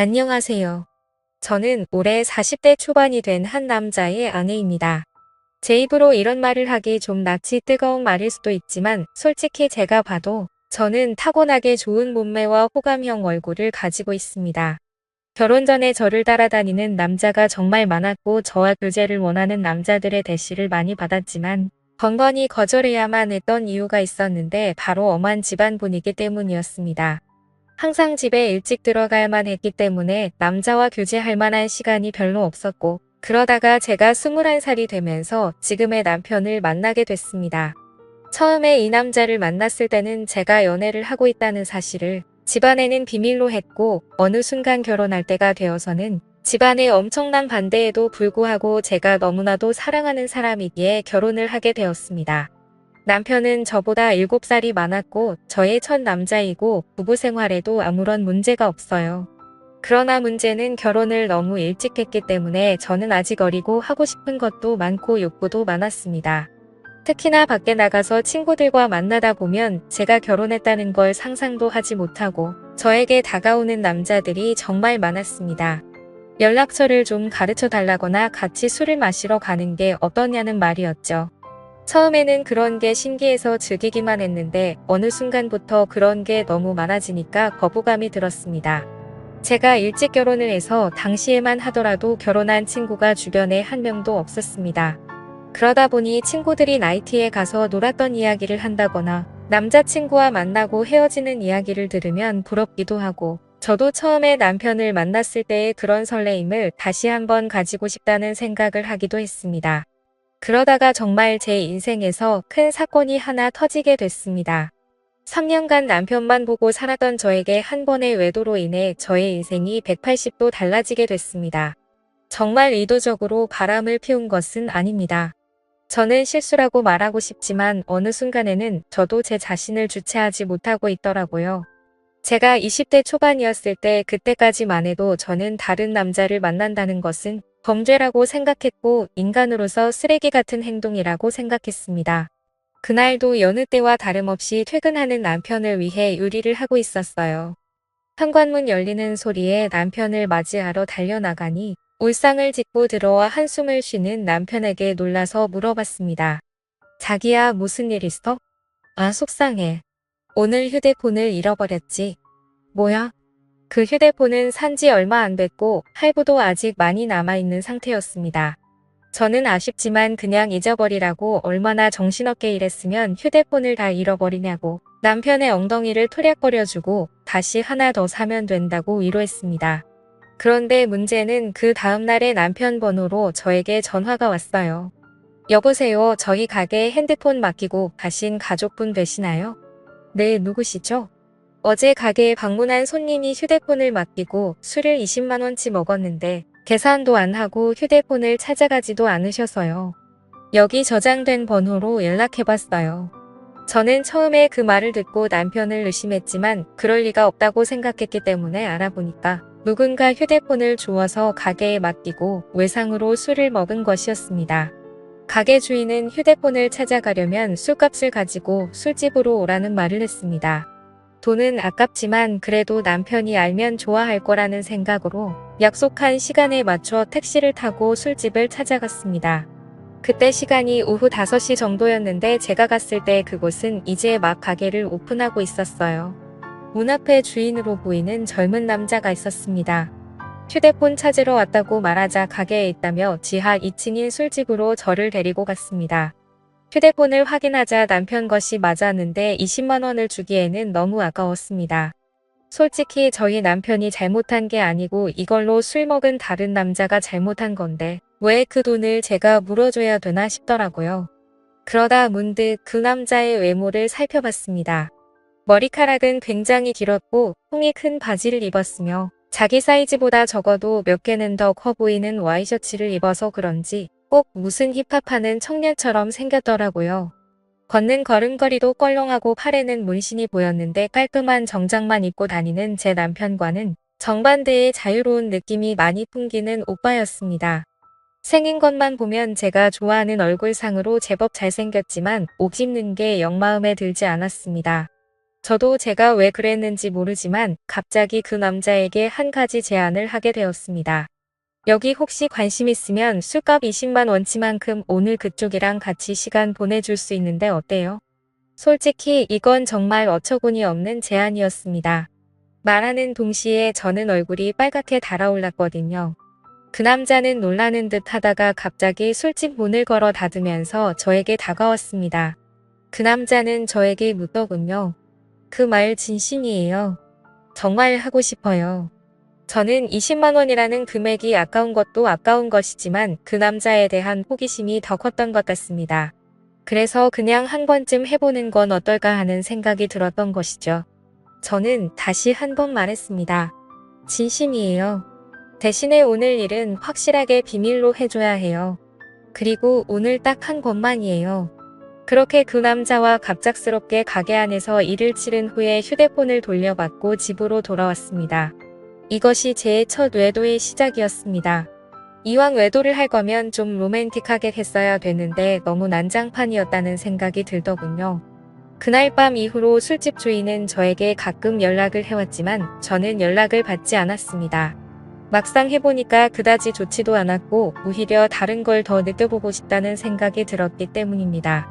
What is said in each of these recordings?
안녕하세요. 저는 올해 40대 초반이 된 한 남자의 아내입니다. 제 입으로 이런 말을 하기 좀 낯이 뜨거운 말일 수도 있지만 솔직히 제가 봐도 저는 타고나게 좋은 몸매와 호감형 얼굴을 가지고 있습니다. 결혼 전에 저를 따라다니는 남자가 정말 많았고 저와 교제를 원하는 남자들의 대시를 많이 받았지만 번번이 거절해야만 했던 이유가 있었는데 바로 엄한 집안 분위기 때문이었습니다. 항상 집에 일찍 들어가야만 했기 때문에 남자와 교제할 만한 시간이 별로 없었고 그러다가 제가 21살이 되면서 지금의 남편을 만나게 됐습니다. 처음에 이 남자를 만났을 때는 제가 연애를 하고 있다는 사실을 집안에는 비밀로 했고 어느 순간 결혼할 때가 되어서는 집안의 엄청난 반대에도 불구하고 제가 너무나도 사랑하는 사람이기에 결혼을 하게 되었습니다. 남편은 저보다 7살이 많았고 저의 첫 남자이고 부부 생활에도 아무런 문제가 없어요. 그러나 문제는 결혼을 너무 일찍 했기 때문에 저는 아직 어리고 하고 싶은 것도 많고 욕구도 많았습니다. 특히나 밖에 나가서 친구들과 만나다 보면 제가 결혼했다는 걸 상상도 하지 못하고 저에게 다가오는 남자들이 정말 많았습니다. 연락처를 좀 가르쳐 달라거나 같이 술을 마시러 가는 게 어떠냐는 말이었죠. 처음에는 그런 게 신기해서 즐기기만 했는데 어느 순간부터 그런 게 너무 많아지니까 거부감이 들었습니다. 제가 일찍 결혼을 해서 당시에만 하더라도 결혼한 친구가 주변에 한 명도 없었습니다. 그러다 보니 친구들이 나이트에 가서 놀았던 이야기를 한다거나 남자친구와 만나고 헤어지는 이야기를 들으면 부럽기도 하고 저도 처음에 남편을 만났을 때의 그런 설레임을 다시 한번 가지고 싶다는 생각을 하기도 했습니다. 그러다가 정말 제 인생에서 큰 사건이 하나 터지게 됐습니다. 3년간 남편만 보고 살았던 저에게 한 번의 외도로 인해 저의 인생이 180도 달라지게 됐습니다. 정말 의도적으로 바람을 피운 것은 아닙니다. 저는 실수라고 말하고 싶지만 어느 순간에는 저도 제 자신을 주체하지 못하고 있더라고요. 제가 20대 초반이었을 때 그때까지만 해도 저는 다른 남자를 만난다는 것은 범죄라고 생각했고 인간으로서 쓰레기 같은 행동이라고 생각했습니다. 그날도 여느 때와 다름없이 퇴근하는 남편을 위해 요리를 하고 있었어요. 현관문 열리는 소리에 남편을 맞이하러 달려나가니 울상을 짚고 들어와 한숨을 쉬는 남편에게 놀라서 물어봤습니다. 자기야, 무슨 일 있어? 아, 속상해. 오늘 휴대폰을 잃어버렸지. 뭐야? 그 휴대폰은 산지 얼마 안 됐고 할부도 아직 많이 남아있는 상태였습니다. 저는 아쉽지만 그냥 잊어버리라고 얼마나 정신없게 일했으면 휴대폰을 다 잃어버리냐고 남편의 엉덩이를 토략거려주고 다시 하나 더 사면 된다고 위로했습니다. 그런데 문제는 그 다음날에 남편 번호로 저에게 전화가 왔어요. 여보세요, 저희 가게에 핸드폰 맡기고 가신 가족분 되시나요? 네, 누구시죠? 어제 가게에 방문한 손님이 휴대폰을 맡기고 술을 20만원치 먹었는데 계산도 안 하고 휴대폰을 찾아가지도 않으셔서요. 여기 저장된 번호로 연락해봤어요. 저는 처음에 그 말을 듣고 남편을 의심했지만 그럴 리가 없다고 생각했기 때문에 알아보니까 누군가 휴대폰을 주워서 가게에 맡기고 외상으로 술을 먹은 것이었습니다. 가게 주인은 휴대폰을 찾아가려면 술값을 가지고 술집으로 오라는 말을 했습니다. 돈은 아깝지만 그래도 남편이 알면 좋아할 거라는 생각으로 약속한 시간에 맞춰 택시를 타고 술집을 찾아갔습니다. 그때 시간이 오후 5시 정도였는데 제가 갔을 때 그곳은 이제 막 가게를 오픈하고 있었어요. 문 앞에 주인으로 보이는 젊은 남자가 있었습니다. 휴대폰 찾으러 왔다고 말하자 가게에 있다며 지하 2층인 술집으로 저를 데리고 갔습니다. 휴대폰을 확인하자 남편 것이 맞았는데 20만원을 주기에는 너무 아까웠습니다. 솔직히 저희 남편이 잘못한 게 아니고 이걸로 술 먹은 다른 남자가 잘못한 건데 왜 그 돈을 제가 물어줘야 되나 싶더라고요. 그러다 문득 그 남자의 외모를 살펴봤습니다. 머리카락은 굉장히 길었고 통이 큰 바지를 입었으며 자기 사이즈보다 적어도 몇 개는 더 커 보이는 와이셔츠를 입어서 그런지 꼭 무슨 힙합하는 청년처럼 생겼더라고요. 걷는 걸음걸이도 껄렁하고 팔에는 문신이 보였는데 깔끔한 정장만 입고 다니는 제 남편과는 정반대의 자유로운 느낌이 많이 풍기는 오빠였습니다. 생긴 것만 보면 제가 좋아하는 얼굴상으로 제법 잘생겼지만 옷 입는 게 영 마음에 들지 않았습니다. 저도 제가 왜 그랬는지 모르지만 갑자기 그 남자에게 한 가지 제안을 하게 되었습니다. 여기 혹시 관심 있으면 술값 20만 원치만큼 오늘 그쪽이랑 같이 시간 보내줄 수 있는데 어때요? 솔직히 이건 정말 어처구니 없는 제안이었습니다. 말하는 동시에 저는 얼굴이 빨갛게 달아올랐거든요. 그 남자는 놀라는 듯 하다가 갑자기 술집 문을 걸어 닫으면서 저에게 다가왔습니다. 그 남자는 저에게 묻더군요. 그 말 진심이에요. 정말 하고 싶어요. 저는 20만 원이라는 금액이 아까운 것도 아까운 것이지만 그 남자에 대한 호기심이 더 컸던 것 같습니다. 그래서 그냥 한 번쯤 해보는 건 어떨까 하는 생각이 들었던 것이죠. 저는 다시 한 번 말했습니다. 진심이에요. 대신에 오늘 일은 확실하게 비밀로 해줘야 해요. 그리고 오늘 딱 한 번만이에요. 그렇게 그 남자와 갑작스럽게 가게 안에서 일을 치른 후에 휴대폰을 돌려받고 집으로 돌아왔습니다. 이것이 제 첫 외도의 시작이었습니다. 이왕 외도를 할 거면 좀 로맨틱하게 했어야 되는데 너무 난장판이었다는 생각이 들더군요. 그날 밤 이후로 술집 주인은 저에게 가끔 연락을 해왔지만 저는 연락을 받지 않았습니다. 막상 해보니까 그다지 좋지도 않았고 오히려 다른 걸 더 느껴보고 싶다는 생각이 들었기 때문입니다.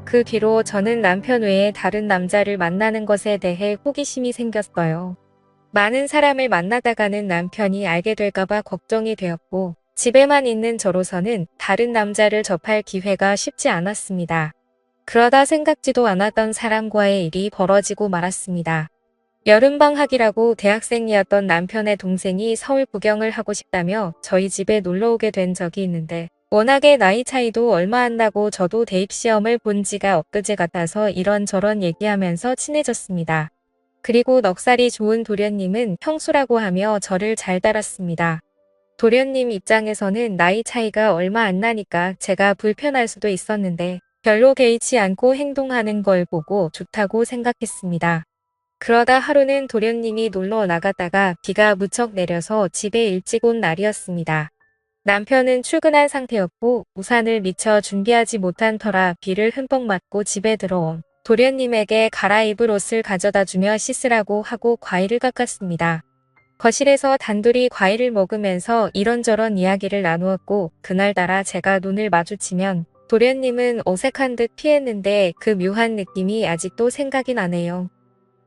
그 뒤로 저는 남편 외에 다른 남자를 만나는 것에 대해 호기심이 생겼어요. 많은 사람을 만나다가는 남편이 알게 될까봐 걱정이 되었고 집에만 있는 저로서는 다른 남자를 접할 기회가 쉽지 않았습니다. 그러다 생각지도 않았던 사람과의 일이 벌어지고 말았습니다. 여름방학이라고 대학생이었던 남편의 동생이 서울 구경을 하고 싶다며 저희 집에 놀러 오게 된 적이 있는데 워낙에 나이 차이도 얼마 안 나고 저도 대입시험을 본 지가 엊그제 같아서 이런저런 얘기하면서 친해졌습니다. 그리고 넉살이 좋은 도련님은 형수라고 하며 저를 잘 따랐습니다. 도련님 입장에서는 나이 차이가 얼마 안 나니까 제가 불편할 수도 있었는데 별로 개의치 않고 행동하는 걸 보고 좋다고 생각했습니다. 그러다 하루는 도련님이 놀러 나갔다가 비가 무척 내려서 집에 일찍 온 날이었습니다. 남편은 출근한 상태였고 우산을 미처 준비하지 못한 터라 비를 흠뻑 맞고 집에 들어온 도련님에게 갈아입을 옷을 가져다 주며 씻으라고 하고 과일을 깎았습니다. 거실에서 단둘이 과일을 먹으면서 이런저런 이야기를 나누었고 그날따라 제가 눈을 마주치면 도련님은 어색한 듯 피했는데 그 묘한 느낌이 아직도 생각이 나네요.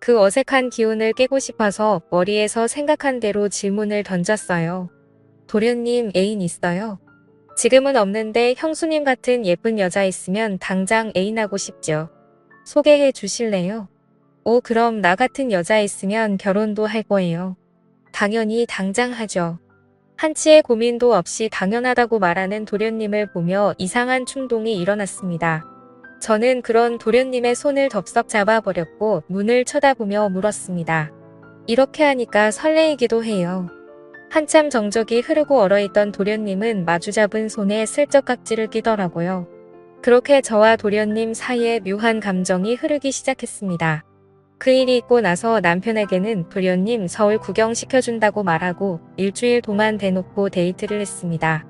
그 어색한 기운을 깨고 싶어서 머리에서 생각한 대로 질문을 던졌어요. 도련님 애인 있어요? 지금은 없는데 형수님 같은 예쁜 여자 있으면 당장 애인하고 싶죠. 소개해 주실래요? 오, 그럼 나 같은 여자 있으면 결혼도 할 거예요. 당연히 당장 하죠. 한치의 고민도 없이 당연하다고 말하는 도련님을 보며 이상한 충동이 일어났습니다. 저는 그런 도련님의 손을 덥석 잡아버렸고 눈을 쳐다보며 물었습니다. 이렇게 하니까 설레이기도 해요. 한참 정적이 흐르고 얼어있던 도련님은 마주잡은 손에 슬쩍 깍지를 끼더라고요. 그렇게 저와 도련님 사이에 묘한 감정이 흐르기 시작했습니다. 그 일이 있고 나서 남편에게는 도련님 서울 구경시켜준다고 말하고 일주일 동안 대놓고 데이트를 했습니다.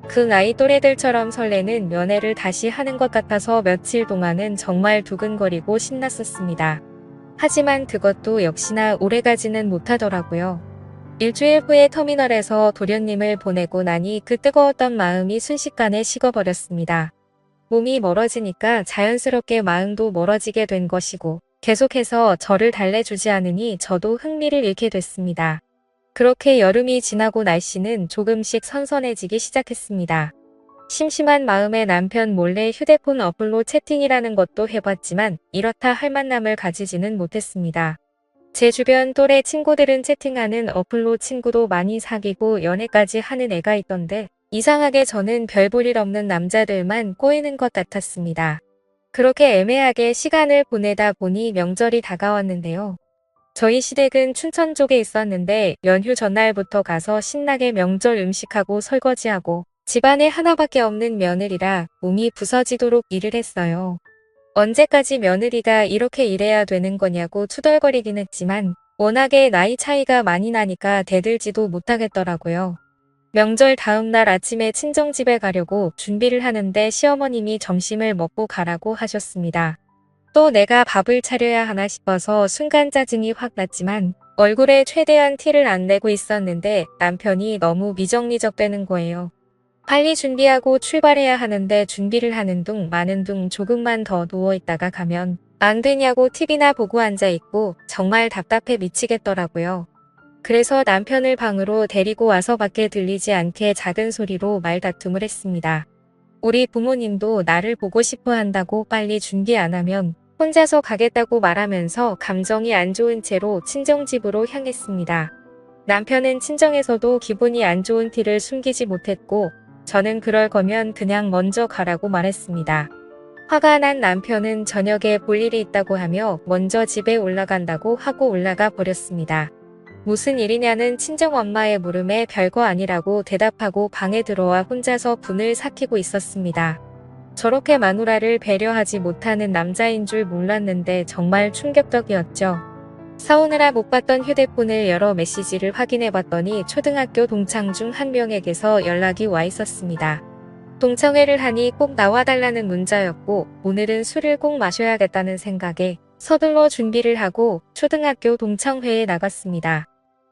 그 나이 또래들처럼 설레는 연애를 다시 하는 것 같아서 며칠 동안은 정말 두근거리고 신났었습니다. 하지만 그것도 역시나 오래가지는 못하더라고요. 일주일 후에 터미널에서 도련님을 보내고 나니 그 뜨거웠던 마음이 순식간에 식어버렸습니다. 몸이 멀어지니까 자연스럽게 마음도 멀어지게 된 것이고 계속해서 저를 달래주지 않으니 저도 흥미를 잃게 됐습니다. 그렇게 여름이 지나고 날씨는 조금씩 선선해지기 시작했습니다. 심심한 마음에 남편 몰래 휴대폰 어플로 채팅이라는 것도 해봤지만 이렇다 할 만남을 가지지는 못했습니다. 제 주변 또래 친구들은 채팅하는 어플로 친구도 많이 사귀고 연애까지 하는 애가 있던데 이상하게 저는 별 볼 일 없는 남자들만 꼬이는 것 같았습니다. 그렇게 애매하게 시간을 보내다 보니 명절이 다가왔는데요. 저희 시댁은 춘천 쪽에 있었는데 연휴 전날부터 가서 신나게 명절 음식하고 설거지하고 집안에 하나밖에 없는 며느리라 몸이 부서지도록 일을 했어요. 언제까지 며느리가 이렇게 일해야 되는 거냐고 투덜거리긴 했지만 워낙에 나이 차이가 많이 나니까 대들지도 못하겠더라고요. 명절 다음날 아침에 친정집에 가려고 준비를 하는데 시어머님이 점심을 먹고 가라고 하셨습니다. 또 내가 밥을 차려야 하나 싶어서 순간 짜증이 확 났지만 얼굴에 최대한 티를 안 내고 있었는데 남편이 너무 미적미적대는 거예요. 빨리 준비하고 출발해야 하는데 준비를 하는 둥 마는 둥 조금만 더 누워있다가 가면 안 되냐고 TV나 보고 앉아있고 정말 답답해 미치겠더라고요. 그래서 남편을 방으로 데리고 와서 밖에 들리지 않게 작은 소리로 말다툼을 했습니다. 우리 부모님도 나를 보고 싶어 한다고 빨리 준비 안 하면 혼자서 가겠다고 말하면서 감정이 안 좋은 채로 친정집으로 향했습니다. 남편은 친정에서도 기분이 안 좋은 티를 숨기지 못했고 저는 그럴 거면 그냥 먼저 가라고 말했습니다. 화가 난 남편은 저녁에 볼 일이 있다고 하며 먼저 집에 올라간다고 하고 올라가 버렸습니다. 무슨 일이냐는 친정엄마의 물음에 별거 아니라고 대답하고 방에 들어와 혼자서 분을 삭히고 있었습니다. 저렇게 마누라를 배려하지 못하는 남자인 줄 몰랐는데 정말 충격적이었죠. 싸우느라 못 봤던 휴대폰을 열어 메시지를 확인해봤더니 초등학교 동창 중 한 명에게서 연락이 와 있었습니다. 동창회를 하니 꼭 나와달라는 문자였고 오늘은 술을 꼭 마셔야겠다는 생각에 서둘러 준비를 하고 초등학교 동창회에 나갔습니다.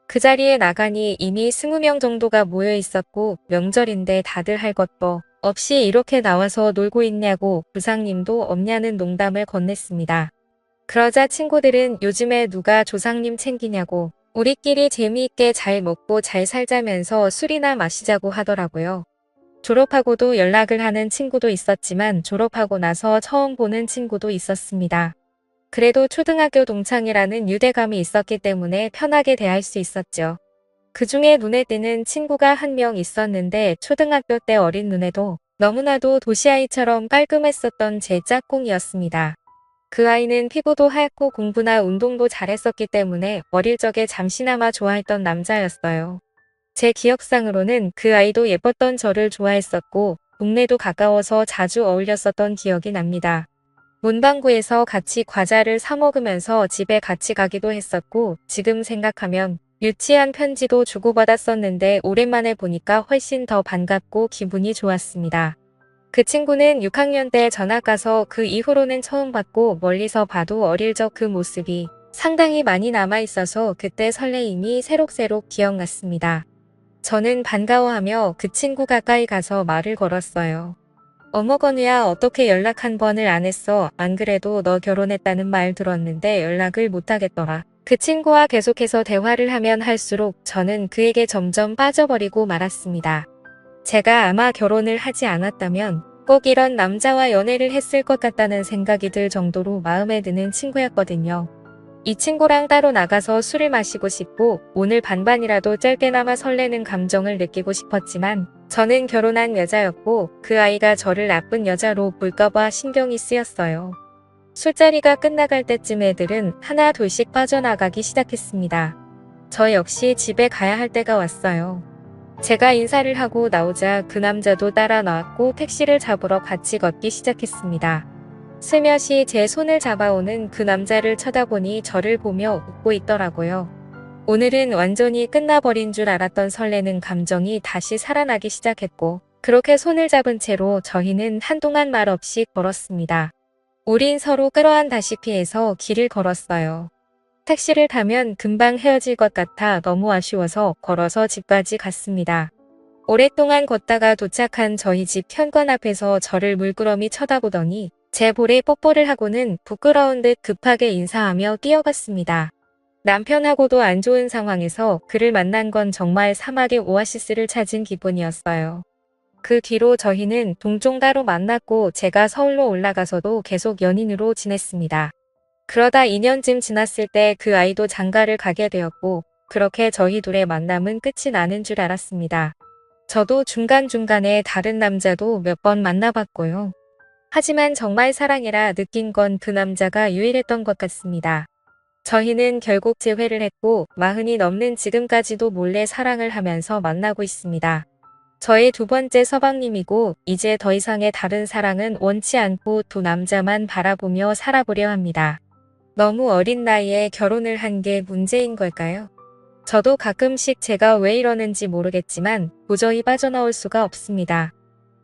그 자리에 나가니 이미 20명 정도가 모여 있었고 명절인데 다들 할 것도 없이 이렇게 나와서 놀고 있냐고 부상님도 없냐는 농담을 건넸습니다. 그러자 친구들은 요즘에 누가 조상님 챙기냐고 우리끼리 재미있게 잘 먹고 잘 살자면서 술이나 마시자고 하더라고요. 졸업하고도 연락을 하는 친구도 있었지만 졸업하고 나서 처음 보는 친구도 있었습니다. 그래도 초등학교 동창이라는 유대감이 있었기 때문에 편하게 대할 수 있었죠. 그 중에 눈에 띄는 친구가 한 명 있었는데 초등학교 때 어린 눈에도 너무나도 도시아이처럼 깔끔했었던 제 짝꿍이었습니다. 그 아이는 피부도 하얗고 공부나 운동도 잘했었기 때문에 어릴 적에 잠시나마 좋아했던 남자였어요. 제 기억상으로는 그 아이도 예뻤던 저를 좋아했었고 동네도 가까워서 자주 어울렸었던 기억이 납니다. 문방구에서 같이 과자를 사 먹으면서 집에 같이 가기도 했었고 지금 생각하면 유치한 편지도 주고받았었는데 오랜만에 보니까 훨씬 더 반갑고 기분이 좋았습니다. 그 친구는 6학년 때 전학 가서 그 이후로는 처음 봤고 멀리서 봐도 어릴 적 그 모습이 상당히 많이 남아있어서 그때 설레임이 새록새록 기억났습니다. 저는 반가워하며 그 친구 가까이 가서 말을 걸었어요. 어머 건우야 어떻게 연락 한 번을 안 했어? 안 그래도 너 결혼했다는 말 들었는데 연락을 못 하겠더라. 그 친구와 계속해서 대화를 하면 할수록 저는 그에게 점점 빠져버리고 말았습니다. 제가 아마 결혼을 하지 않았다면 꼭 이런 남자와 연애를 했을 것 같다는 생각이 들 정도로 마음에 드는 친구였거든요. 이 친구랑 따로 나가서 술을 마시고 싶고 오늘 반반이라도 짧게나마 설레는 감정을 느끼고 싶었지만 저는 결혼한 여자였고 그 아이가 저를 나쁜 여자로 볼까봐 신경이 쓰였어요. 술자리가 끝나갈 때쯤 애들은 하나 둘씩 빠져나가기 시작했습니다. 저 역시 집에 가야 할 때가 왔어요. 제가 인사를 하고 나오자 그 남자도 따라 나왔고 택시를 잡으러 같이 걷기 시작했습니다. 슬며시 제 손을 잡아오는 그 남자를 쳐다보니 저를 보며 웃고 있더라고요. 오늘은 완전히 끝나버린 줄 알았던 설레는 감정이 다시 살아나기 시작했고 그렇게 손을 잡은 채로 저희는 한동안 말 없이 걸었습니다. 우린 서로 끌어안다시피 해서 길을 걸었어요. 택시를 타면 금방 헤어질 것 같아 너무 아쉬워서 걸어서 집까지 갔습니다. 오랫동안 걷다가 도착한 저희 집 현관 앞에서 저를 물끄러미 쳐다보더니 제 볼에 뽀뽀를 하고는 부끄러운 듯 급하게 인사하며 뛰어갔습니다. 남편하고도 안 좋은 상황에서 그를 만난 건 정말 사막의 오아시스를 찾은 기분이었어요. 그 뒤로 저희는 동종 따로 만났고 제가 서울로 올라가서도 계속 연인으로 지냈습니다. 그러다 2년쯤 지났을 때 그 아이도 장가를 가게 되었고 그렇게 저희 둘의 만남은 끝이 나는 줄 알았습니다. 저도 중간중간에 다른 남자도 몇 번 만나봤고요. 하지만 정말 사랑이라 느낀 건 그 남자가 유일했던 것 같습니다. 저희는 결국 재회를 했고 40이 넘는 지금까지도 몰래 사랑을 하면서 만나고 있습니다. 저의 두 번째 서방님이고 이제 더 이상의 다른 사랑은 원치 않고 두 남자만 바라보며 살아보려 합니다. 너무 어린 나이에 결혼을 한 게 문제인 걸까요? 저도 가끔씩 제가 왜 이러는지 모르겠지만 도저히 빠져나올 수가 없습니다.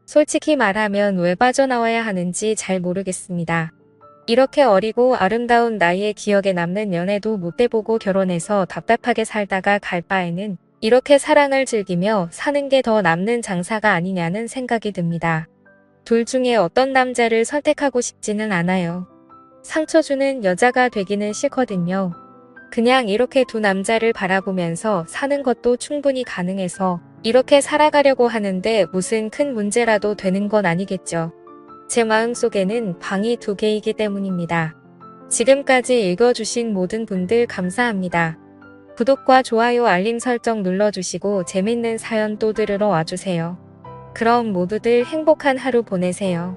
솔직히 말하면 왜 빠져나와야 하는지 잘 모르겠습니다. 이렇게 어리고 아름다운 나이에 기억에 남는 연애도 못 해보고 결혼해서 답답하게 살다가 갈 바에는 이렇게 사랑을 즐기며 사는 게 더 남는 장사가 아니냐는 생각이 듭니다. 둘 중에 어떤 남자를 선택하고 싶지는 않아요. 상처 주는 여자가 되기는 싫거든요. 그냥 이렇게 두 남자를 바라보면서 사는 것도 충분히 가능해서 이렇게 살아가려고 하는데 무슨 큰 문제라도 되는 건 아니겠죠. 제 마음속에는 방이 2개이기 때문입니다. 지금까지 읽어주신 모든 분들 감사합니다. 구독과 좋아요 알림 설정 눌러주시고 재밌는 사연 또 들으러 와주세요. 그럼 모두들 행복한 하루 보내세요.